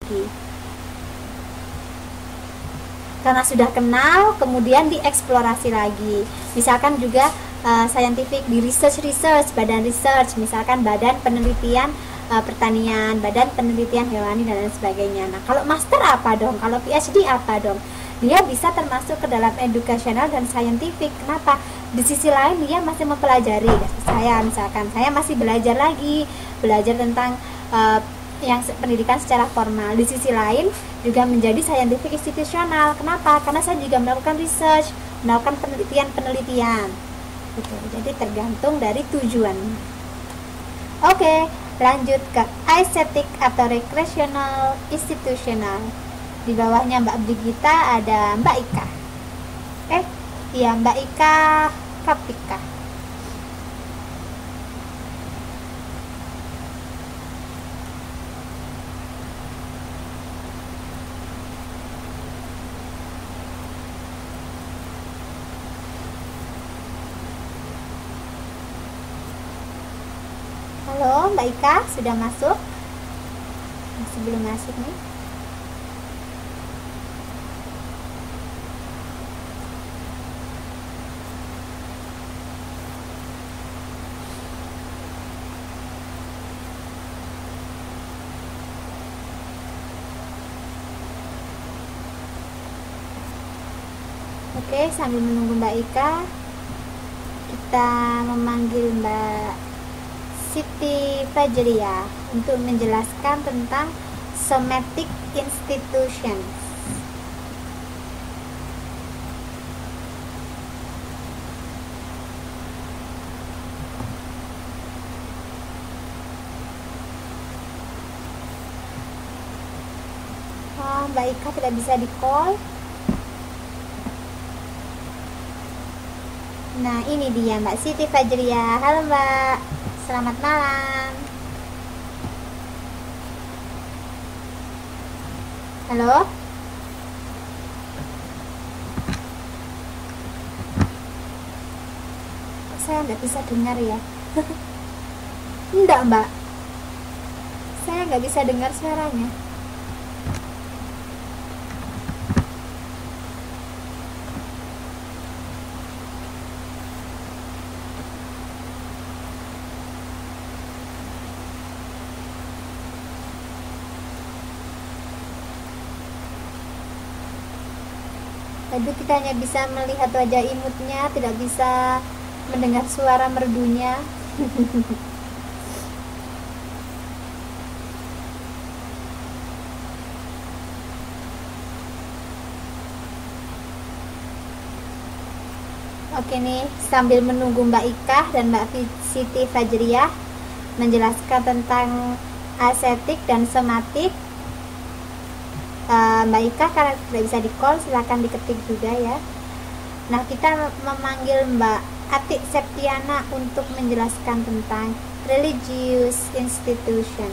lagi. Karena sudah kenal, kemudian dieksplorasi lagi. Misalkan juga scientific di research, badan research, misalkan badan penelitian pertanian, badan penelitian hewani dan lain sebagainya. Nah, kalau master apa dong? Kalau PhD apa dong? Dia bisa termasuk ke dalam educational dan scientific. Kenapa? Di sisi lain dia masih mempelajari. Saya misalkan, saya masih belajar tentang yang pendidikan secara formal. Di sisi lain juga menjadi scientific institusional. Kenapa? Karena saya juga melakukan research, melakukan penelitian. Gitu. Jadi tergantung dari tujuan. Oke, lanjut ke aesthetic atau recreational institutional. Di bawahnya Mbak Brigita ada Mbak Ika. Mbak Ika Kapika. Halo Mbak Ika, sudah masuk? Masih belum masuk nih. Oke, sambil menunggu Mbak Ika, kita memanggil Mbak Siti Fajria untuk menjelaskan tentang somatic institution. Mbak Ika tidak bisa di call. Nah, ini dia Mbak Siti Fajria. Halo Mbak, selamat malam. Halo. Saya nggak bisa dengar ya. Enggak Mbak, saya nggak bisa dengar suaranya. Tadi kita hanya bisa melihat wajah imutnya, tidak bisa mendengar suara merdunya. Oke nih, sambil menunggu Mbak Ika dan Mbak Siti Fajriah menjelaskan tentang aesthetic dan somatik, Mbak Ika karena tidak bisa di call, silahkan diketik juga ya. Nah, kita memanggil Mbak Atik Septiana untuk menjelaskan tentang religious institution.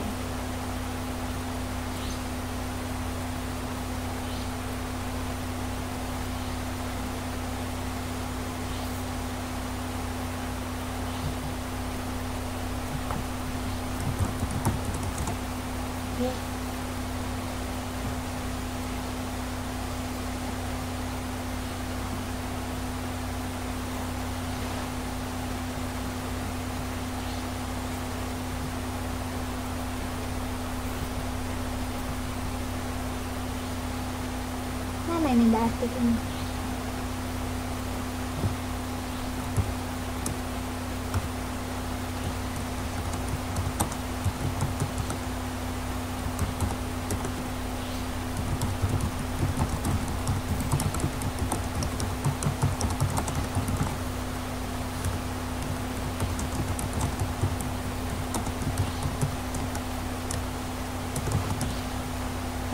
Mana ini Mbak Atik ini?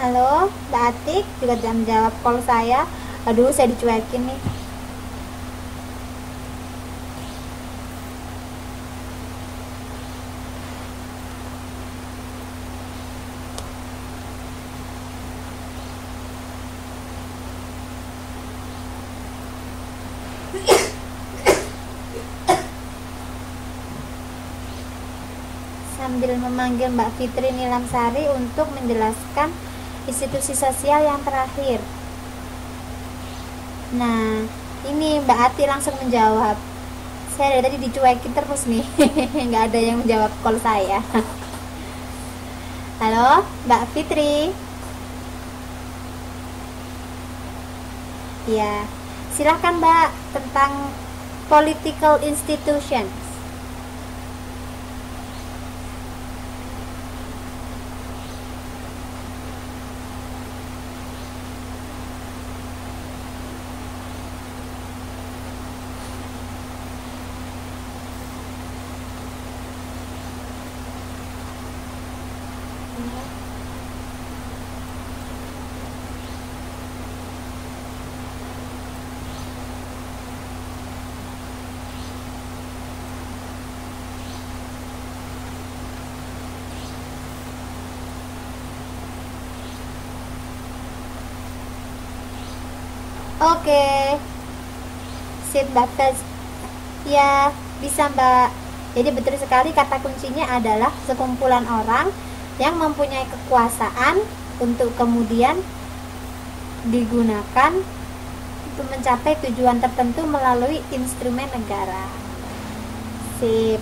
Halo, Mbak Atik juga tidak menjawab call saya. Aduh, saya dicuekin nih. Sambil memanggil Mbak Fitri Nilamsari untuk menjelaskan institusi sosial yang terakhir. Nah, ini Mbak Ati langsung menjawab. Saya dari tadi dicuekin terus nih. Nggak ada yang menjawab call saya. Halo Mbak Fitri. Ya, silahkan Mbak, tentang political institutions. Oke, sip Mbak Fez. Ya, bisa Mbak. Jadi betul sekali, kata kuncinya adalah sekumpulan orang yang mempunyai kekuasaan untuk kemudian digunakan untuk mencapai tujuan tertentu melalui instrumen negara. Sip.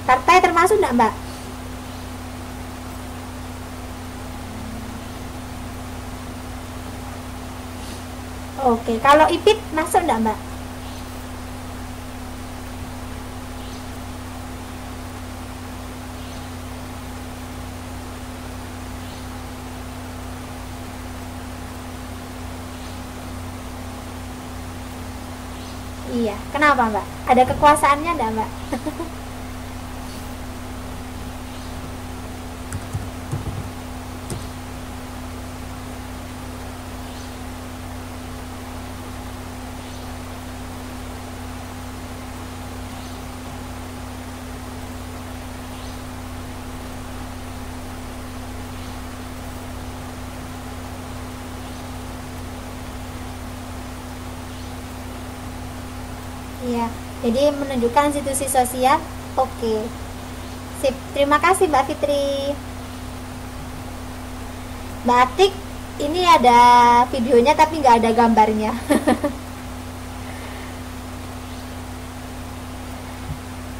Partai termasuk enggak Mbak? Oke, kalau IPIT masuk enggak Mbak? Iya, kenapa Mbak? Ada kekuasaannya enggak Mbak? Iya, jadi menunjukkan institusi sosial. Oke, sip. Terima kasih Mbak Fitri. Mbak Atik, ini ada videonya tapi nggak ada gambarnya.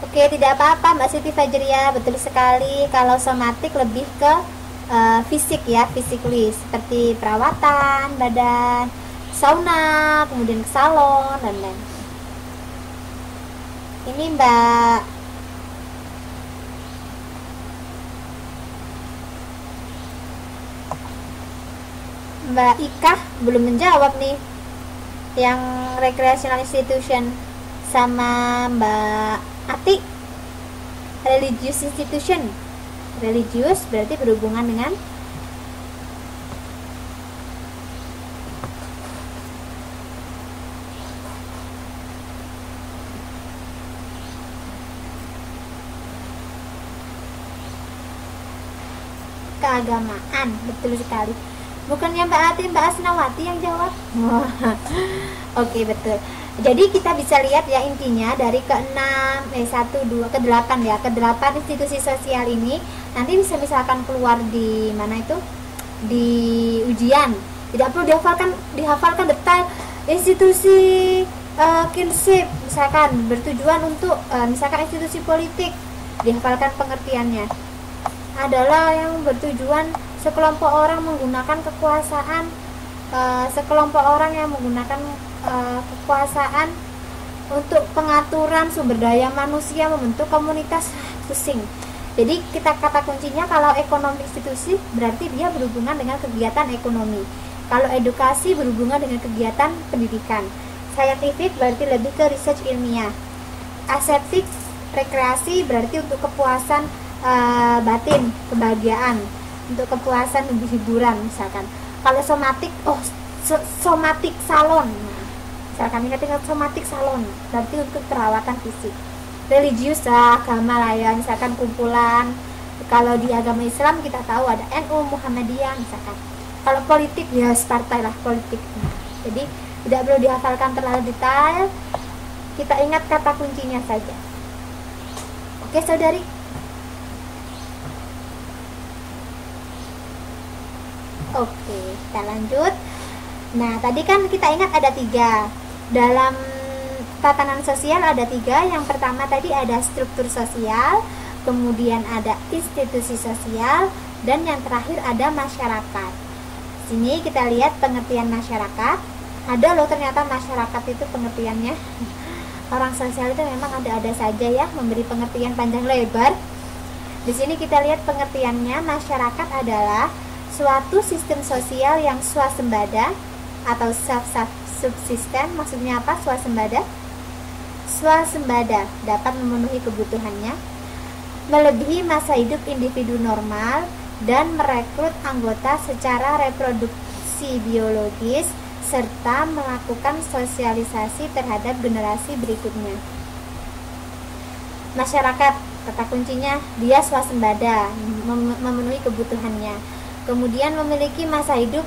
Oke, tidak apa-apa Mbak Siti Fajria, betul sekali. Kalau somatik lebih ke fisik ya, physically, seperti perawatan badan, sauna, kemudian ke salon dan lain. Ini Mbak Ika belum menjawab nih, yang recreational institution. Sama Mbak Ati, religious institution. Religius berarti berhubungan dengan keagamaan. Betul sekali. Bukannya Mbak Ati, Mbak Asnawati yang jawab. Oke, betul. Jadi kita bisa lihat ya, intinya dari ke-6, 1, 2, ke-8 ya, ke-8 institusi sosial ini nanti bisa misalkan keluar di mana itu, di ujian. Tidak perlu dihafalkan detail institusi kinship, misalkan bertujuan untuk misalkan institusi politik, dihafalkan pengertiannya. Adalah yang bertujuan sekelompok orang menggunakan kekuasaan, sekelompok orang yang menggunakan kekuasaan untuk pengaturan sumber daya manusia, membentuk komunitas. Pusing. Jadi kita kata kuncinya, kalau ekonomi institusi berarti dia berhubungan dengan kegiatan ekonomi, kalau edukasi berhubungan dengan kegiatan pendidikan, scientific berarti lebih ke research ilmiah, ascetic rekreasi berarti untuk kepuasan batin, kebahagiaan, untuk kepuasan lebih hiburan misalkan. Kalau somatik, somatik salon, misalkan ingat somatik salon berarti untuk perawatan fisik. Religius agama lah ya, misalkan kumpulan. Kalau di agama Islam kita tahu ada NU, Muhammadiyah misalkan. Kalau politik ya partai lah, politik. Jadi tidak perlu dihafalkan terlalu detail, kita ingat kata kuncinya saja. Oke saudari. Oke, kita lanjut. Nah, tadi kan kita ingat ada 3. Dalam tatanan sosial ada 3. Yang pertama tadi ada struktur sosial, kemudian ada institusi sosial, dan yang terakhir ada masyarakat. Sini kita lihat pengertian masyarakat. Ada loh ternyata masyarakat itu pengertiannya. Orang sosial itu memang ada-ada saja ya, memberi pengertian panjang lebar. Di sini kita lihat pengertiannya, masyarakat adalah suatu sistem sosial yang swasembada atau self-subsisten. Maksudnya apa swasembada? Swasembada dapat memenuhi kebutuhannya, melebihi masa hidup individu normal, dan merekrut anggota secara reproduksi biologis, serta melakukan sosialisasi terhadap generasi berikutnya. Masyarakat, kata kuncinya, dia swasembada, memenuhi kebutuhannya, kemudian memiliki masa hidup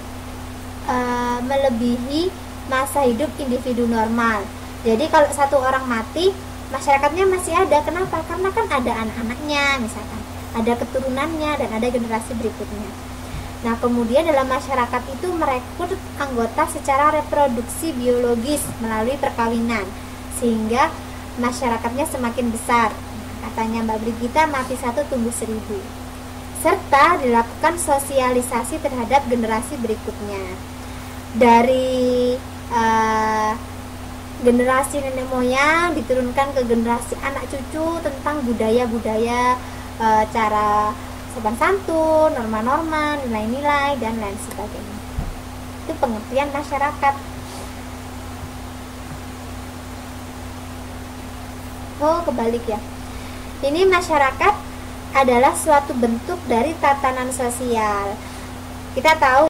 melebihi masa hidup individu normal. Jadi kalau satu orang mati, masyarakatnya masih ada. Kenapa? Karena kan ada anak-anaknya misalkan, ada keturunannya, dan ada generasi berikutnya. Nah, kemudian dalam masyarakat itu merekrut anggota secara reproduksi biologis melalui perkawinan, sehingga masyarakatnya semakin besar. Katanya Mbak Brigita, mati 1 tumbuh 1000. Serta dilakukan sosialisasi terhadap generasi berikutnya. Dari generasi nenek moyang diturunkan ke generasi anak cucu tentang budaya-budaya, cara sopan santun, norma-norma, nilai-nilai, dan lain sebagainya. Itu pengertian masyarakat. Oh, kebalik ya. Ini masyarakat adalah suatu bentuk dari tatanan sosial. Kita tahu